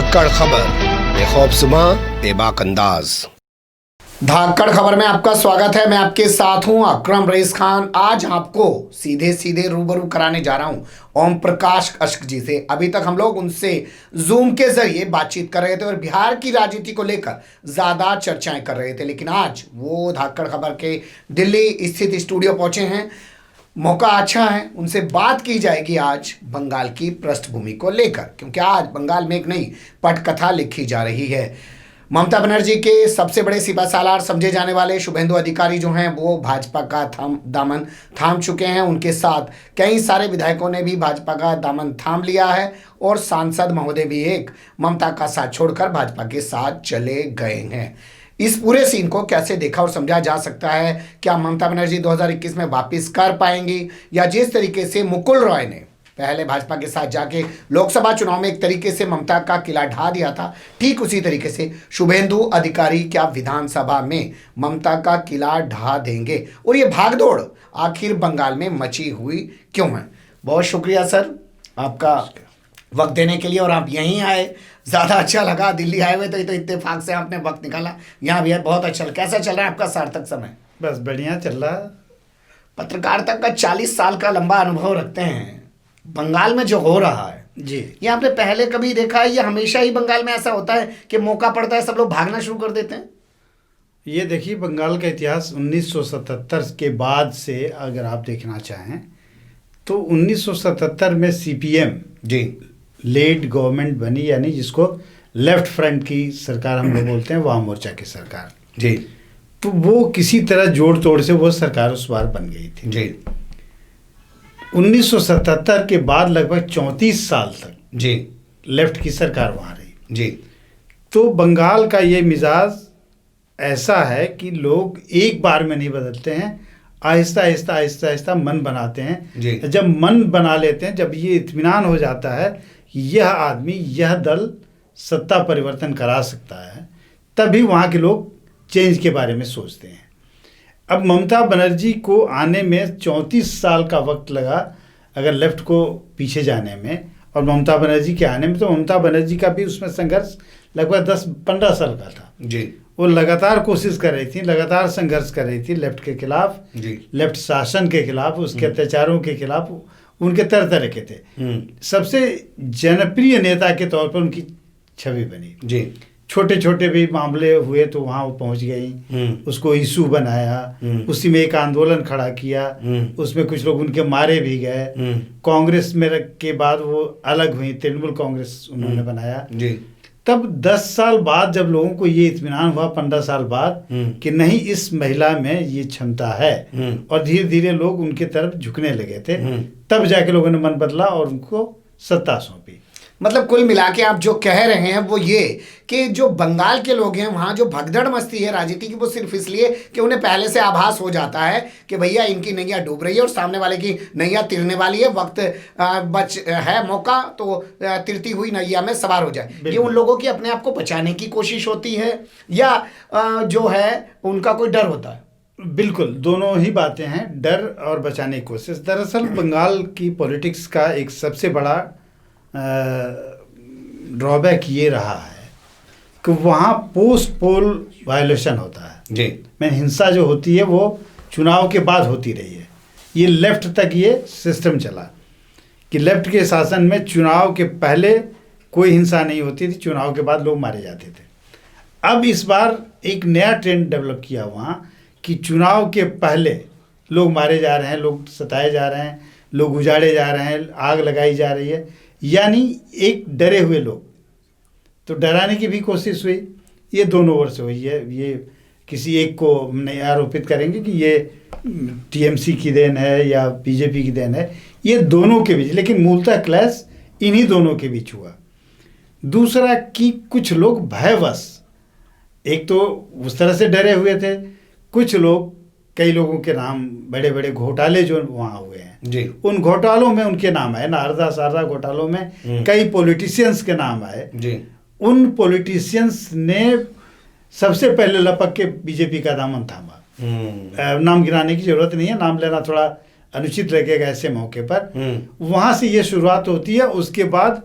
धाकड़ खबर, बेखौफज़ुबां, बेबाक अंदाज। धाकड़ खबर में आपका स्वागत है। मैं आपके साथ हूं अकरम रईस खान। आज आपको सीधे सीधे रूबरू कराने जा रहा हूं ओम प्रकाश अश्क जी से। अभी तक हम लोग उनसे जूम के जरिए बातचीत कर रहे थे और बिहार की राजनीति को लेकर ज्यादा चर्चाएं कर रहे थे, लेकिन आज वो धाकड़ खबर के दिल्ली स्थित स्टूडियो पहुंचे हैं। मौका अच्छा है, उनसे बात की जाएगी आज बंगाल की पृष्ठभूमि को लेकर, क्योंकि आज बंगाल में एक नई पटकथा लिखी जा रही है। ममता बनर्जी के सबसे बड़े सिपहसालार समझे जाने वाले शुभेंदु अधिकारी जो हैं वो भाजपा का दामन थाम चुके हैं। उनके साथ कई सारे विधायकों ने भी भाजपा का दामन थाम लिया है और सांसद महोदय भी एक ममता का साथ छोड़कर भाजपा के साथ चले गए हैं। इस पूरे सीन को कैसे देखा और समझा जा सकता है? क्या ममता बनर्जी 2021 में वापस कर पाएंगी, या जिस तरीके से मुकुल रॉय ने पहले भाजपा के साथ जाके लोकसभा चुनाव में एक तरीके से ममता का किला ढा दिया था, ठीक उसी तरीके से शुभेंदु अधिकारी क्या विधानसभा में ममता का किला ढा देंगे? और ये भागदौड़ आखिर बंगाल में मची हुई क्यों है? बहुत शुक्रिया सर आपका वक्त देने के लिए, और आप यहीं आए, ज़्यादा अच्छा लगा। दिल्ली आए हुए तो इत्तेफाक से आपने वक्त निकाला, यहाँ भी है, बहुत अच्छा। कैसा चल रहा है आपका सार्थक समय? बस बढ़िया चल रहा। पत्रकारिता का 40 साल का लंबा अनुभव रखते हैं। बंगाल में जो हो रहा है जी, ये आपने पहले कभी देखा है? ये हमेशा ही बंगाल में ऐसा होता है कि मौका पड़ता है सब लोग भागना शुरू कर देते हैं? ये देखिए, बंगाल का इतिहास 1977 के बाद से अगर आप देखना चाहें तो 1977 में सीपीएम जी लेड गवर्नमेंट बनी, यानी जिसको लेफ्ट फ्रंट की सरकार हम लोग बोलते हैं, वाम मोर्चा की सरकार जी। तो वो किसी तरह जोड़ तोड़ से वो सरकार उस बार बन गई थी जी 1977 के बाद लगभग 34 साल तक जी लेफ्ट की सरकार वहाँ रही जी। तो बंगाल का ये मिजाज ऐसा है कि लोग एक बार में नहीं बदलते हैं, आहिस्ता आहिस्ता आहिस्ता आहिस्ता मन बनाते हैं जी। जब मन बना लेते हैं, जब ये इत्मीनान हो जाता है कि यह आदमी, यह दल सत्ता परिवर्तन करा सकता है, तभी वहाँ के लोग चेंज के बारे में सोचते हैं। अब ममता बनर्जी को आने में 34 साल का वक्त लगा अगर लेफ्ट को पीछे जाने में, और ममता बनर्जी के आने में तो ममता बनर्जी का भी उसमें संघर्ष लगभग 10-15 साल का था जी। वो लगातार कोशिश कर रही थी, लगातार संघर्ष कर रही थी लेफ्ट के खिलाफ, लेफ्ट शासन के खिलाफ, उसके अत्याचारों के खिलाफ। उनके तरह तरह के थे। सबसे जनप्रिय नेता के तौर पर उनकी छवि बनी जी। छोटे छोटे भी मामले हुए तो वहाँ वो पहुँच गई, उसको इशू बनाया, उसी में एक आंदोलन खड़ा किया, उसमें कुछ लोग उनके मारे भी गए। कांग्रेस में के बाद वो अलग हुई, तृणमूल कांग्रेस उन्होंने बनाया जी। तब 10 साल बाद जब लोगों को ये इत्मीनान हुआ, 15 साल बाद, कि नहीं इस महिला में ये क्षमता है, और धीरे धीरे लोग उनके तरफ झुकने लगे थे, तब जाके लोगों ने मन बदला और उनको सत्ता सौंपी। मतलब कुल मिला के आप जो कह रहे हैं वो ये कि जो बंगाल के लोग हैं वहाँ जो भगदड़ मस्ती है राजनीति की, वो सिर्फ इसलिए कि उन्हें पहले से आभास हो जाता है कि भैया इनकी नैया डूब रही है और सामने वाले की नैया तिरने वाली है, वक्त बच है, मौका तो तिरती हुई नैया में सवार हो जाए। ये उन लोगों की अपने आप को बचाने की कोशिश होती है, या जो है उनका कोई डर होता है? बिल्कुल, दोनों ही बातें हैं, डर और बचाने की कोशिश। दरअसल बंगाल की पॉलिटिक्स का एक सबसे बड़ा ड्रॉबैक ये रहा है कि वहाँ पोस्ट पोल वायलेशन होता है जी। मैं हिंसा जो होती है वो चुनाव के बाद होती रही है। ये लेफ्ट तक ये सिस्टम चला कि लेफ्ट के शासन में चुनाव के पहले कोई हिंसा नहीं होती थी, चुनाव के बाद लोग मारे जाते थे। अब इस बार एक नया ट्रेंड डेवलप किया वहाँ कि चुनाव के पहले लोग मारे जा रहे हैं, लोग सताए जा रहे हैं, लोग उजाड़े जा रहे हैं, आग लगाई जा रही है, यानी एक डरे हुए लोग। तो डराने की भी कोशिश हुई, ये दोनों ओर से हुई है। ये किसी एक को नहीं आरोपित करेंगे कि ये टीएमसी की देन है या बीजेपी की देन है, ये दोनों के बीच, लेकिन मूलतः क्लैश इन्हीं दोनों के बीच हुआ। दूसरा कि कुछ लोग भयवश, एक तो उस तरह से डरे हुए थे, कुछ लोग, कई लोगों के नाम, बड़े बड़े घोटाले जो वहाँ हुए हैं जी, उन घोटालों में उनके नाम आए, नारदा सारदा घोटालों में कई पॉलिटिशियंस के नाम आए जी। उन पॉलिटिशियंस ने सबसे पहले लपक के बीजेपी का दामन थामा। नाम गिराने की जरूरत नहीं है, नाम लेना थोड़ा अनुचित लगेगा ऐसे मौके पर। वहाँ से ये शुरुआत होती है। उसके बाद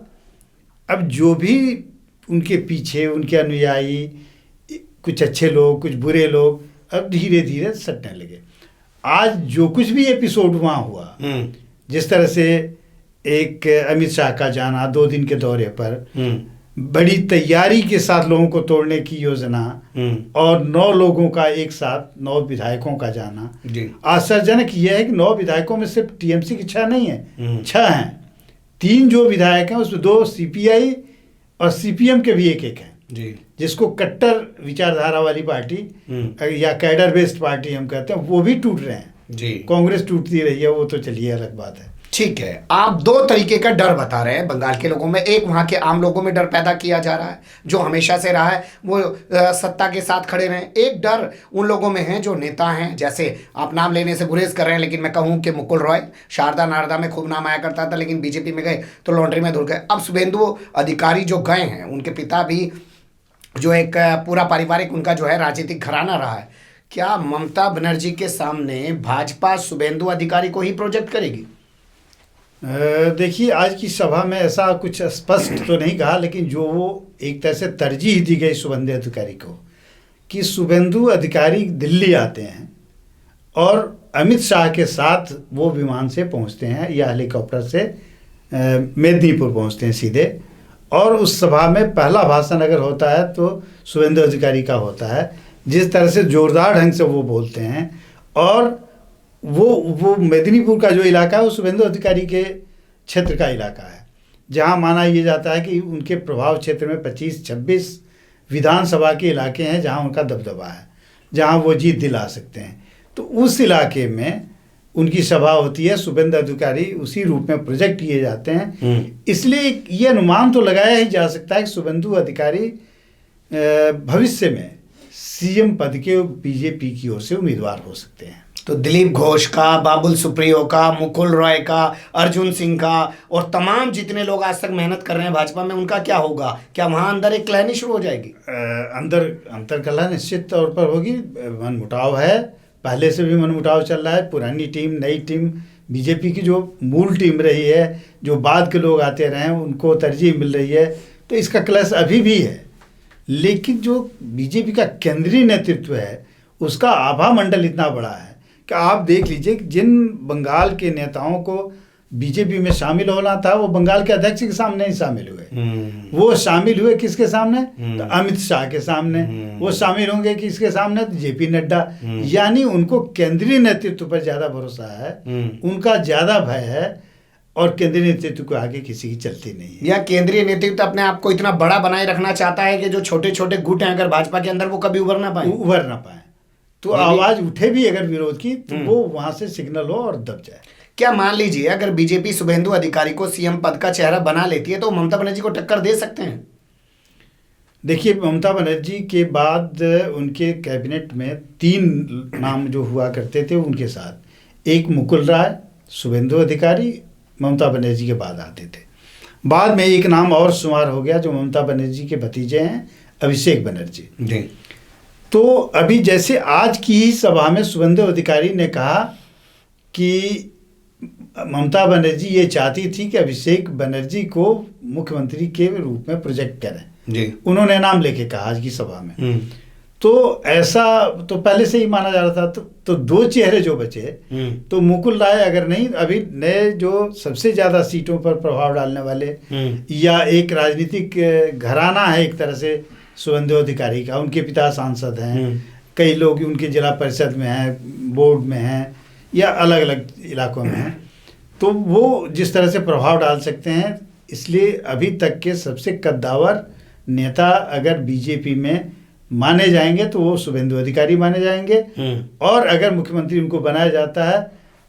अब जो भी उनके पीछे उनके अनुयायी, कुछ अच्छे लोग कुछ बुरे लोग, अब धीरे धीरे सटने लगे। आज जो कुछ भी एपिसोड वहाँ हुआ, जिस तरह से एक अमित शाह का जाना 2 दिन के दौरे पर, बड़ी तैयारी के साथ लोगों को तोड़ने की योजना, और 9 लोगों का एक साथ 9 विधायकों का जाना। आश्चर्यजनक यह है कि 9 विधायकों में सिर्फ टीएमसी की 6 नहीं है, 6 हैं। 3 जो विधायक हैं उसमें 2 सीपीआई और सीपीएम के भी एक हैं, जिसको कट्टर विचारधारा वाली पार्टी या कैडर बेस्ड पार्टी हम कहते हैं, वो भी टूट रहे हैं। कांग्रेस टूटती रही है, वो तो चलिए अलग बात है। ठीक है, आप 2 तरीके का डर बता रहे हैं बंगाल के लोगों में। एक वहां के आम लोगों में डर पैदा किया जा रहा है जो हमेशा से रहा है, वो सत्ता के साथ खड़े रहे। एक डर उन लोगों में है जो नेता हैं, जैसे आप नाम लेने से गुरेज कर रहे हैं, लेकिन मैं कहूं कि मुकुल रॉय, शारदा नारदा में खूब नाम आया करता था, लेकिन बीजेपी में गए तो लॉन्ड्री में धुल गए। अब शुभेंदु अधिकारी जो गए हैं, उनके पिता भी जो एक पूरा पारिवारिक उनका जो है राजनीतिक घराना रहा है, क्या ममता बनर्जी के सामने भाजपा शुभेंदु अधिकारी को ही प्रोजेक्ट करेगी? देखिए, आज की सभा में ऐसा कुछ स्पष्ट तो नहीं कहा, लेकिन जो वो एक तरह से तरजीह दी गई शुभेंदु अधिकारी को कि शुभेंदु अधिकारी दिल्ली आते हैं और अमित शाह के साथ वो विमान से पहुंचते हैं या हेलीकॉप्टर से मेदिनीपुर पहुंचते हैं सीधे, और उस सभा में पहला भाषण अगर होता है तो शुभेंदु अधिकारी का होता है। जिस तरह से जोरदार ढंग से वो बोलते हैं, और वो मेदिनीपुर का जो इलाका है वो शुभेंदु अधिकारी के क्षेत्र का इलाका है, जहां माना ये जाता है कि उनके प्रभाव क्षेत्र में 25-26 विधानसभा के इलाके हैं जहां उनका दबदबा है, जहां वो जीत दिला सकते हैं। तो उस इलाके में उनकी सभा होती है, शुभेंदु अधिकारी उसी रूप में प्रोजेक्ट किए जाते हैं। इसलिए ये अनुमान तो लगाया ही जा सकता है कि शुभेंदु अधिकारी भविष्य में सीएम पद के बीजेपी की ओर से उम्मीदवार हो सकते हैं। तो दिलीप घोष का, बाबुल सुप्रियो का, मुकुल रॉय का, अर्जुन सिंह का और तमाम जितने लोग आज तक मेहनत कर रहे हैं भाजपा में, उनका क्या होगा? क्या वहां अंदर एक कलह शुरू हो जाएगी? अंतर कलह निश्चित तौर पर होगी। मनमुटाव है, पहले से भी मनमुटाव चल रहा है। पुरानी टीम, नई टीम, बीजेपी की जो मूल टीम रही है, जो बाद के लोग आते रहे हैं, उनको तरजीह मिल रही है, तो इसका क्लैश अभी भी है। लेकिन जो बीजेपी का केंद्रीय नेतृत्व है, उसका आभा मंडल इतना बड़ा है कि आप देख लीजिए कि जिन बंगाल के नेताओं को बीजेपी में शामिल होना था, वो बंगाल के अध्यक्ष के सामने ही शामिल हुए। वो शामिल हुए किसके सामने? तो अमित शाह के सामने। वो शामिल होंगे किसके सामने? तो जेपी नड्डा। यानी उनको केंद्रीय नेतृत्व पर ज्यादा भरोसा है, उनका ज्यादा भय है, और केंद्रीय नेतृत्व को आगे किसी की चलती नहीं है। या केंद्रीय नेतृत्व अपने आप को इतना बड़ा बनाए रखना चाहता है कि जो छोटे छोटे गुट हैं अगर भाजपा के अंदर, वो कभी उभर ना पाए। तो आवाज उठे भी अगर विरोध की, तो वो वहां से सिग्नल हो और दब जाए। क्या मान लीजिए अगर बीजेपी शुभेंदु अधिकारी को सीएम पद का चेहरा बना लेती है, तो ममता बनर्जी को टक्कर दे सकते हैं? देखिए, ममता बनर्जी के बाद उनके कैबिनेट में 3 नाम जो हुआ करते थे उनके साथ, एक मुकुल राय, शुभेंदु अधिकारी, ममता बनर्जी के बाद आते थे। बाद में एक नाम और शुमार हो गया जो ममता बनर्जी के भतीजे हैं, अभिषेक बनर्जी जी। तो अभी जैसे आज की ही सभा में शुभेंदु अधिकारी ने कहा कि ममता बनर्जी ये चाहती थी कि अभिषेक बनर्जी को मुख्यमंत्री के रूप में प्रोजेक्ट करें जी। उन्होंने नाम लेके कहा आज की सभा में। तो ऐसा तो पहले से ही माना जा रहा था। तो 2 चेहरे जो बचे, तो मुकुल राय अगर नहीं, अभी नए जो सबसे ज्यादा सीटों पर प्रभाव डालने वाले या एक राजनीतिक घराना है एक तरह से शुभेंदु अधिकारी का, उनके पिता सांसद हैं, कई लोग उनके जिला परिषद में हैं, बोर्ड में हैं, या अलग अलग इलाकों में हैं, तो वो जिस तरह से प्रभाव डाल सकते हैं। इसलिए अभी तक के सबसे कद्दावर नेता अगर बीजेपी में माने जाएंगे तो वो शुभेंदु अधिकारी माने जाएंगे, और अगर मुख्यमंत्री उनको बनाया जाता है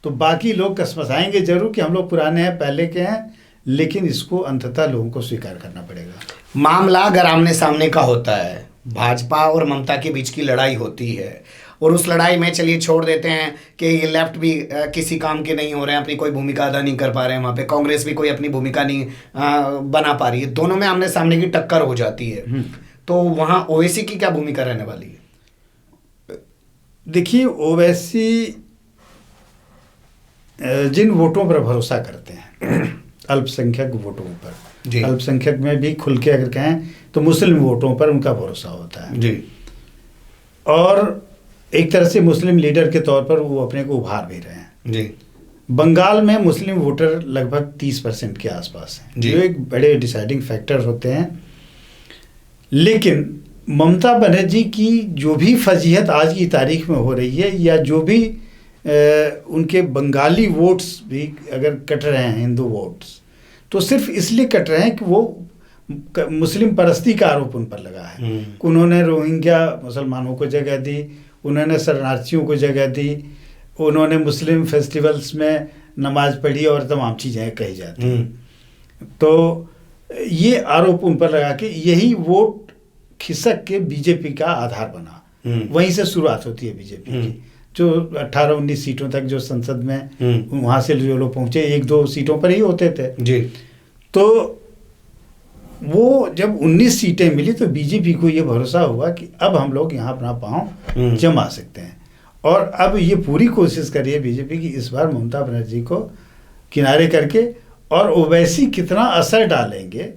तो बाकी लोग कसमसाएंगे जरूर कि हम लोग पुराने हैं, पहले के हैं, लेकिन इसको अंततः लोगों को स्वीकार करना पड़ेगा। मामला अगर आमने सामने का होता है, भाजपा और ममता के बीच की लड़ाई होती है, और उस लड़ाई में चलिए छोड़ देते हैं कि ये लेफ्ट भी किसी काम के नहीं हो रहे हैं, अपनी कोई भूमिका अदा नहीं कर पा रहे हैं, वहाँ पे कांग्रेस भी कोई अपनी भूमिका नहीं बना पा रही है, दोनों में आमने सामने की टक्कर हो जाती है, तो वहाँ ओवैसी की क्या भूमिका रहने वाली है? देखिए, ओवैसी जिन वोटों पर भरोसा करते हैं अल्पसंख्यक वोटों जी। पर, अल्पसंख्यक में भी खुल के अगर कहें तो मुस्लिम वोटों पर उनका भरोसा होता है जी। और एक तरह से मुस्लिम लीडर के तौर पर वो अपने को उभार भी रहे हैं जी। बंगाल में मुस्लिम वोटर लगभग 30% के आसपास हैं, जी। जो एक बड़े डिसाइडिंग फैक्टर होते हैं। लेकिन ममता बनर्जी की जो भी फजीहत आज की तारीख में हो रही है, या जो भी उनके बंगाली वोट्स भी अगर कट रहे हैं, हिंदू वोट्स, तो सिर्फ इसलिए कट रहे हैं कि वो मुस्लिम परस्ती का आरोप उन पर लगा है कि उन्होंने रोहिंग्या मुसलमानों को जगह दी, उन्होंने शरणार्थियों को जगह दी, उन्होंने मुस्लिम फेस्टिवल्स में नमाज पढ़ी और तमाम चीज़ें कही जाती हैं। तो ये आरोप उन पर लगा के यही वोट खिसक के बीजेपी का आधार बना। वहीं से शुरुआत होती है बीजेपी की, जो 18-19 सीटों तक जो संसद में वहाँ से जो लोग पहुँचे 1-2 सीटों पर ही होते थे जी। तो वो जब 19 सीटें मिली तो बीजेपी को ये भरोसा हुआ कि अब हम लोग यहाँ अपना पाँव जमा सकते हैं, और अब ये पूरी कोशिश कर रही है बीजेपी की इस बार ममता बनर्जी को किनारे करके, और ओवैसी कितना असर डालेंगे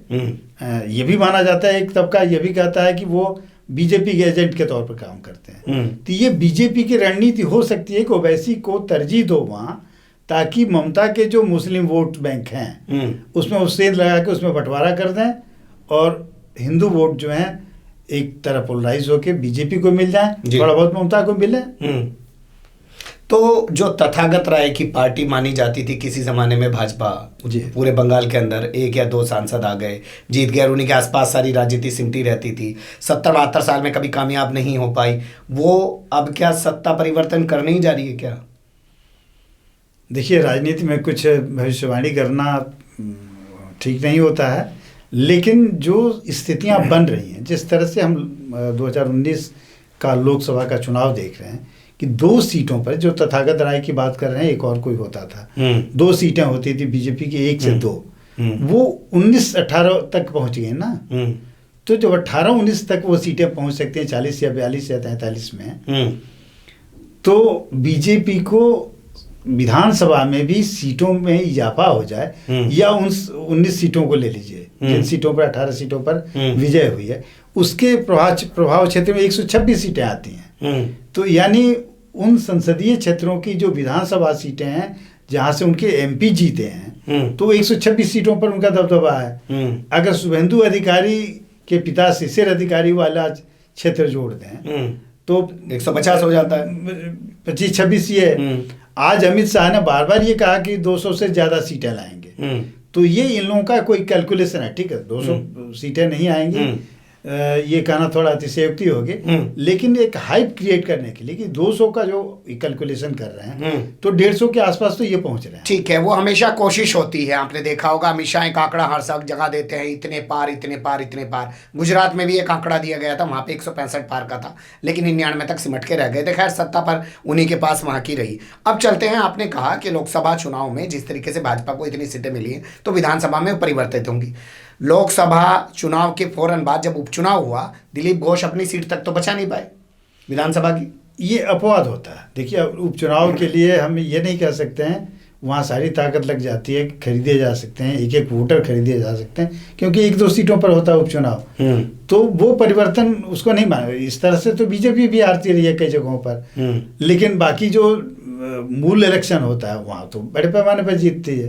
ये भी माना जाता है। एक तबका ये भी कहता है कि वो बीजेपी के एजेंट के तौर पर काम करते हैं। तो ये बीजेपी की रणनीति हो सकती है कि ओवैसी को तरजीह दो वहाँ, ताकि ममता के जो मुस्लिम वोट बैंक हैं उसमें वो सेंध लगा के उसमें बंटवारा कर दें, और हिंदू वोट जो हैं एक तरफ पोलराइज होके बीजेपी को मिल जाए, थोड़ा बहुत ममता को मिले। तो जो तथागत राय की पार्टी मानी जाती थी किसी जमाने में भाजपा, पूरे बंगाल के अंदर 1 या 2 सांसद आ गए, जीत गए, और उन्हीं के आसपास सारी राजनीति सिमटी रहती थी, 70-72 साल में कभी कामयाब नहीं हो पाई, वो अब क्या सत्ता परिवर्तन करने ही जा रही है क्या? देखिए, राजनीति में कुछ भविष्यवाणी करना ठीक नहीं होता है, लेकिन जो स्थितियां बन रही हैं, जिस तरह से हम 2019 का लोकसभा का चुनाव देख रहे हैं कि 2 सीटों पर, जो तथागत राय की बात कर रहे हैं, एक और कोई होता था, 2 सीटें होती थी बीजेपी की, 1 से 2, वो 19-18 तक पहुंच गए ना। तो जब 18-19 तक वो सीटें पहुंच सकती हैं 40 या 42 या 43 में, तो बीजेपी को विधानसभा में भी सीटों में इजाफा हो जाए, या उन 19 सीटों को ले लीजिए, जिन सीटों पर 18 सीटों पर विजय हुई है, उसके प्रभाव क्षेत्र में 126 सीटें आती हैं। तो यानी उन संसदीय क्षेत्रों की जो विधानसभा सीटें हैं जहां से उनके एमपी जीते हैं, तो 126 सीटों पर उनका दबदबा है। अगर शुभेंदु अधिकारी के पिता शिशिर अधिकारी वाला क्षेत्र जोड़ दें तो 150 हो जाता है, 25-26 ये। आज अमित शाह ने बार बार ये कहा कि 200 से ज्यादा सीटें लाएंगे, तो ये इन लोगों का कोई कैलकुलेशन है। ठीक है, 200 सीटें नहीं आएंगी, ये कहना थोड़ा अतिशयोक्ति होगी, लेकिन एक हाइप क्रिएट करने के लिए कि 200 का जो कैलकुलेशन कर रहे हैं, तो 150 के आसपास तो ये पहुंच रहे हैं। ठीक है, वो हमेशा कोशिश होती है, आपने देखा होगा अमित शाह एक आंकड़ा हर साल जगह देते हैं, इतने पार इतने पार इतने पार। गुजरात में भी एक आंकड़ा दिया गया था, वहां पे 165 पार का था, लेकिन 99 तक सिमट के रह गए थे। खैर, सत्ता पर उन्हीं के पास वहां की रही। अब चलते हैं, आपने कहा कि लोकसभा चुनाव में जिस तरीके से भाजपा को इतनी सीटें मिली हैं, तो विधानसभा में परिवर्तित होंगी। लोकसभा चुनाव के फौरन बाद जब उपचुनाव हुआ, दिलीप घोष अपनी सीट तक तो बचा नहीं पाए विधानसभा की। ये अपवाद होता है। देखिए, उपचुनाव के लिए हम ये नहीं कह सकते हैं वहाँ सारी ताकत लग जाती है, खरीदे जा सकते हैं, एक एक वोटर खरीदे जा सकते हैं, क्योंकि 1-2 सीटों पर होता है उपचुनाव, तो वो परिवर्तन उसको नहीं माना। इस तरह से तो बीजेपी भी हारती रही है कई जगहों पर, लेकिन बाकी जो मूल इलेक्शन होता है वहाँ तो बड़े पैमाने पर जीतती है।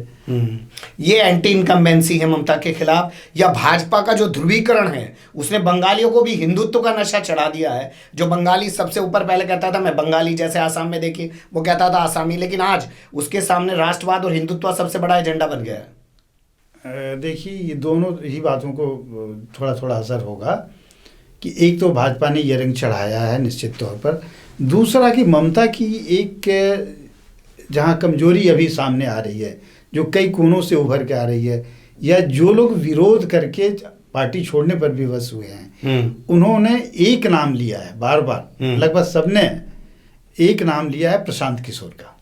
ये एंटी इनकम्बेंसी है ममता के खिलाफ, या भाजपा का जो ध्रुवीकरण है उसने बंगालियों को भी हिंदुत्व का नशा चढ़ा दिया है। जो बंगाली सबसे ऊपर पहले कहता था मैं बंगाली, जैसे आसाम में देखिए वो कहता था आसामी, लेकिन आज उसके सामने राष्ट्रवाद और हिंदुत्व सबसे बड़ा एजेंडा बन गया है। देखिए, ये दोनों ही बातों को थोड़ा थोड़ा असर होगा कि एक तो भाजपा ने ये रंग चढ़ाया है निश्चित तौर पर, दूसरा कि ममता की एक जहाँ कमजोरी अभी सामने आ रही है, जो कई कोनों से उभर के आ रही है, या जो लोग विरोध करके पार्टी छोड़ने पर विवश हुए हैं, उन्होंने एक नाम लिया है बार बार, लगभग सबने एक नाम लिया है, प्रशांत किशोर का।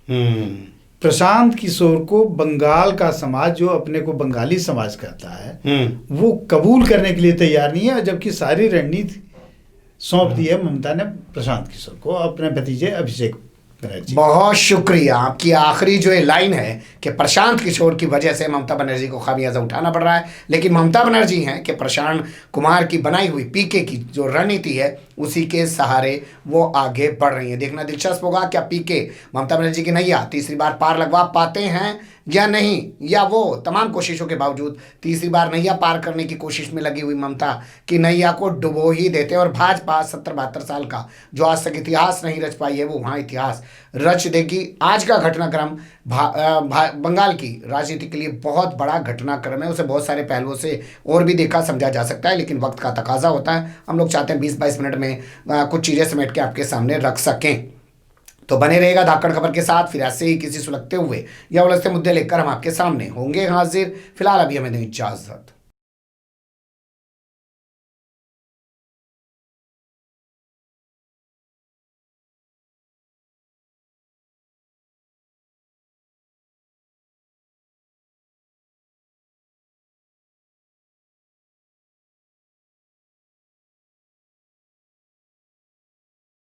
प्रशांत किशोर को बंगाल का समाज, जो अपने को बंगाली समाज कहता है, वो कबूल करने के लिए तैयार नहीं है, जबकि सारी रणनीति सौंप दी है ममता ने प्रशांत किशोर को, अपने भतीजे अभिषेक बनर्जी। बहुत शुक्रिया। आपकी आखिरी जो ये लाइन है कि प्रशांत किशोर की वजह से ममता बनर्जी को खामियाजा उठाना पड़ रहा है, लेकिन ममता बनर्जी हैं कि प्रशांत कुमार की बनाई हुई पीके की जो रणनीति है उसी के सहारे वो आगे बढ़ रही है। देखना दिलचस्प होगा क्या पीके ममता बनर्जी की नैया तीसरी बार पार लगवा पाते हैं या नहीं, या वो तमाम कोशिशों के बावजूद तीसरी बार नैया पार करने की कोशिश में लगी हुई ममता की नैया को डुबो ही देते हैं और भाजपा 70-72 साल का जो आज तक इतिहास नहीं रच पाई है वो वहाँ इतिहास रच देगी। आज का घटनाक्रम बंगाल की राजनीति के लिए बहुत बड़ा घटनाक्रम है, उसे बहुत सारे पहलुओं से और भी देखा समझा जा सकता है, लेकिन वक्त का तकाजा होता है। हम लोग चाहते हैं 20-22 मिनट में कुछ चीज़ें समेट के आपके सामने रख सकें। तो बने रहेगा धाकड़ खबर के साथ, फिर ऐसे ही किसी सुलगते हुए या उलझते मुद्दे लेकर हम आपके सामने होंगे हाजिर। फिलहाल अभी हमें दें इजाजत।